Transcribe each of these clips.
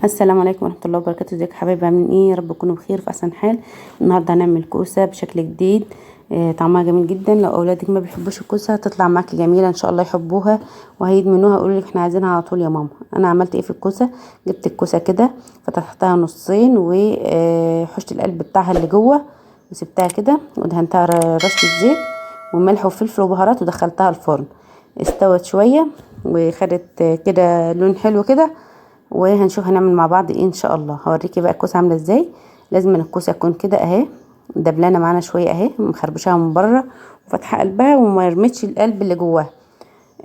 السلام عليكم ورحمه الله وبركاته. ازيك يا حبايبي؟ عاملين ايه؟ يا رب تكونوا بخير في احسن حال. النهارده هنعمل كوسه بشكل جديد. طعمها جميل جدا. لو اولادك ما بيحبوش الكوسه هتطلع معاكي جميله ان شاء الله، يحبوها وهيدمنوها يقولوا لك احنا عايزينها على طول يا ماما. انا عملت ايه في الكوسه؟ جبت الكوسه كده فتحتها نصين وحشت القلب بتاعها اللي جوه وسبتها كده ودهنتها رشه زيت وملح وفلفل وبهارات ودخلتها الفرن. استوت شويه وخدت كده لون حلو كده، وهنشوف هنعمل مع بعض ايه ان شاء الله. هوريكي بقى الكوسه عامله ازاي. لازم الكوسه تكون كده اهي دبلانه معانا شويه اهي، مخربشاها من بره وفاتحه قلبها وما رميتش القلب اللي جواها.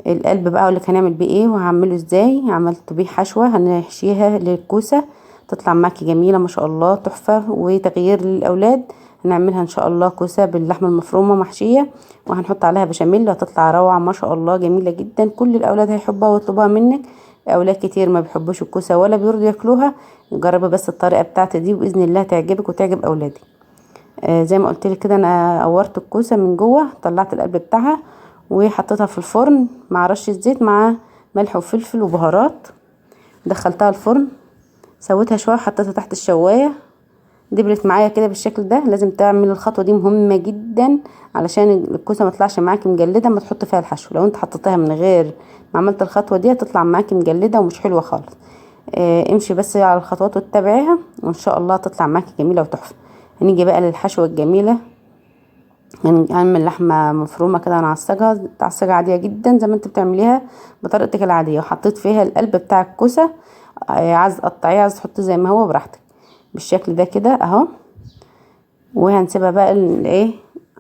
القلب بقى اقولك هنعمل بيه ايه وهعمله ازاي. عملت بيه حشوه هنحشيها للكوسه تطلع معاكي جميله ما شاء الله، تحفه وتغيير للاولاد. هنعملها ان شاء الله كوسه باللحمه المفرومه محشيه وهنحط عليها بشاميل وهتطلع روعه ما شاء الله، جميله جدا. كل الاولاد هيحبوها ويطلبوها منك. اولاد كتير ما بيحبوش الكوسه ولا بيرضوا ياكلوها. جربي بس الطريقه بتاعتي دي باذن الله تعجبك وتعجب اولادك. زي ما قلت لك كده انا قورت الكوسه من جوه، طلعت القلب بتاعها وحطيتها في الفرن مع رشه زيت مع ملح وفلفل وبهارات. دخلتها الفرن سويتها شويه حطيتها تحت الشوايه، دبلت معايا كده بالشكل ده. لازم تعمل الخطوه دي مهمه جدا علشان الكوسه ما تطلعش معاكي مجلده ما تحط فيها الحشو. لو انت حطيتها من غير ما عملت الخطوه دي هتطلع معاكي مجلده ومش حلوه خالص. امشي بس على الخطوات واتبعيها وان شاء الله تطلع معاكي جميله وتحفه. هنيجي بقى للحشوه الجميله. هنعمل لحمه مفرومه كده، نعصجها تعصيجه عاديه جدا زي ما انت بتعمليها بطريقتك العاديه، وحطيت فيها القلب بتاع الكوسه. عايز تقطعيه عايز تحطيه زي ما هو براحتك بالشكل ده كده اهو. وهنسيبها بقى ايه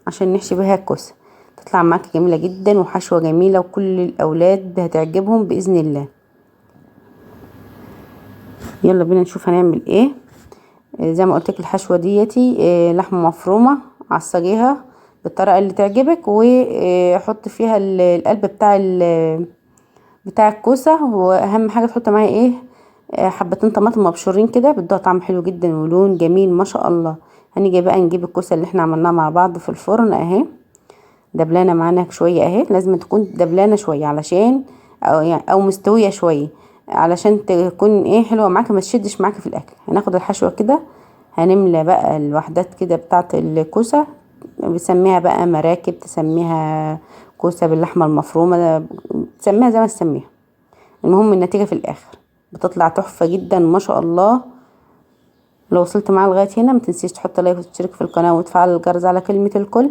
عشان نحشي بيها الكوسه تطلع معاكي جميله جدا وحشوه جميله وكل الاولاد هتعجبهم باذن الله. يلا بينا نشوف هنعمل ايه. زي ما قلت لك الحشوه ديتي لحمه مفرومه عصجيها بالطريقه اللي تعجبك وحط فيها القلب بتاع الكوسه. واهم حاجه تحط معايا ايه حبتين طماطم مبشورين كده بيدوها طعم حلو جدا ولون جميل ما شاء الله. هنيجي بقى نجيب الكوسه اللي احنا عملناها مع بعض في الفرن اهي، دبلانه معانا شويه اهي. لازم تكون دبلانه شويه علشان او مستويه شويه علشان تكون ايه حلوه معاكي ما تشدش معاكي في الاكل. هناخد الحشوه كده هنملى بقى الوحدات كده بتاعه الكوسه، بسميها بقى مراكب، تسميها كوسه باللحمه المفرومه، تسميها زي ما تسميها. المهم النتيجه في الاخر بتطلع تحفه جدا ما شاء الله. لو وصلت معايا لغايه هنا ما تنسيش تحط لايك وتشترك في القناه وتفعل الجرس على كلمه الكل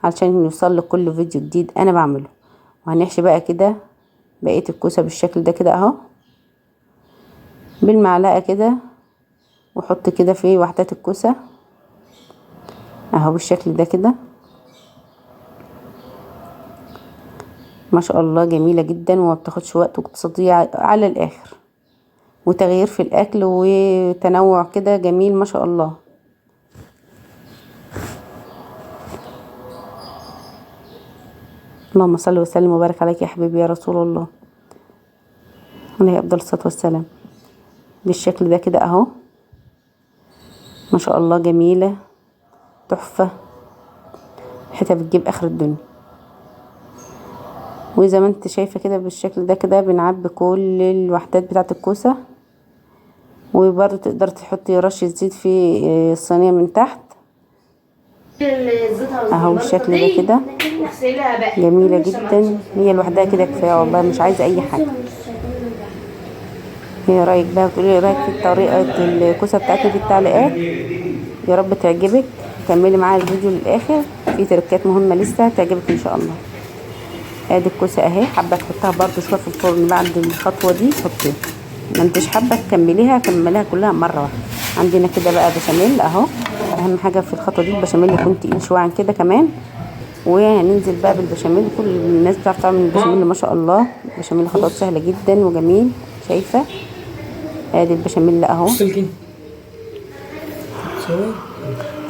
علشان يوصل لك كل فيديو جديد انا بعمله. وهنحشي بقى كده بقيه الكوسه بالشكل ده كده اهو بالمعلقه كده، وحط كده في وحدات الكوسه اهو بالشكل ده كده ما شاء الله، جميله جدا وما بتاخدش وقت واقتصاديه على الاخر وتغيير في الاكل وتنوع كده جميل ما شاء الله. اللهم صل وسلم وبارك عليك يا حبيبي يا رسول الله عليه افضل الصلاه والسلام. بالشكل ده كده اهو ما شاء الله جميله تحفه، حتى بتجيب اخر الدنيا. وزي ما انت شايفه كده بالشكل ده كده بنعبي كل الوحدات بتاعه الكوسه. وبرده تقدر تحطي رشه زيت في الصينيه من تحت اهو بالشكل ده كده جميله جدا. هي لوحدها كده كفايه والله مش عايزه اي حاجه. ايه رايك بقى؟ بتقولي ايه رايك في طريقه الكوسه بتاعتي في التعليقات. يا رب تعجبك. كملي معايا الفيديو للاخر، في تركات مهمه لسه تعجبك ان شاء الله. ادي الكوسه اهي، حابه تحطها برده شويه في الفرن بعد الخطوه دي حطيها، ما انتش حابه تكمليها كمليها كلها مره واحده. عندنا كده بقى بشاميل اهو. اهم حاجه في الخطوه دي البشاميل يكون تقيل شويه عن كده كمان. وهننزل بقى بالبشاميل. كل الناس بتعرف تعمل البشاميل ما شاء الله. البشاميل خطوات سهله جدا وجميل. شايفه ادي البشاميل اهو.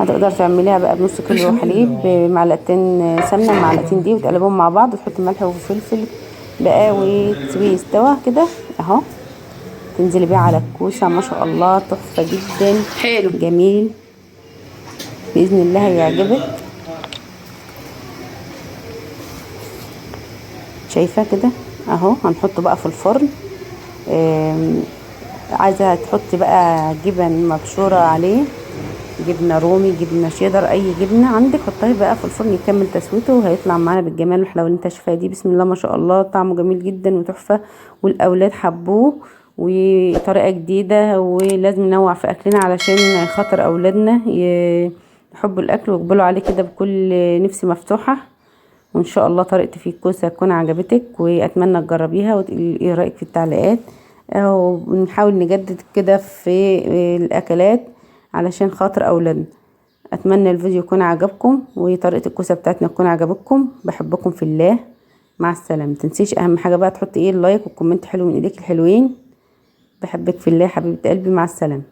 هتقدر تعمليها بقى بنص كيلو حليب بمعلقتين سمنه معلقتين دي وتقلبهم مع بعض وتحطي ملح وفلفل بقى وتسيبيه يستوى كده اهو. تنزلي بيه على الكوسه ما شاء الله تحفه جدا حلو جميل باذن الله هيعجبك. شايفه كده اهو. هنحطه بقى في الفرن عايزه تحطي بقى جبن مبشوره عليه، جبنه رومي، جبنه شيدر، اي جبنه عندك حطها بقى في الفرن يكمل تسويته، وهيطلع معانا بالجمال والحلاوه اللي انت شايفاها دي. بسم الله ما شاء الله، طعمه جميل جدا وتحفه، والاولاد حبوه، وطريقه جديده، ولازم ننوع في اكلنا علشان خاطر اولادنا يحبوا الاكل ويقبلوا عليه كده بكل نفس مفتوحه. وان شاء الله طريقتي في الكوسه تكون عجبتك، واتمنى تجربيها وتقولي ايه رايك في التعليقات. ونحاول نجدد كده في الاكلات علشان خاطر اولادنا. اتمنى الفيديو يكون عجبكم، وطريقه الكوسه بتاعتنا تكون عجبتكم. بحبكم في الله، مع السلامه. متنسيش اهم حاجه بقى تحطي ايه اللايك والكومنت حلو من ايديك الحلوين. بحبك في الله حبيبه قلبي، مع السلامه.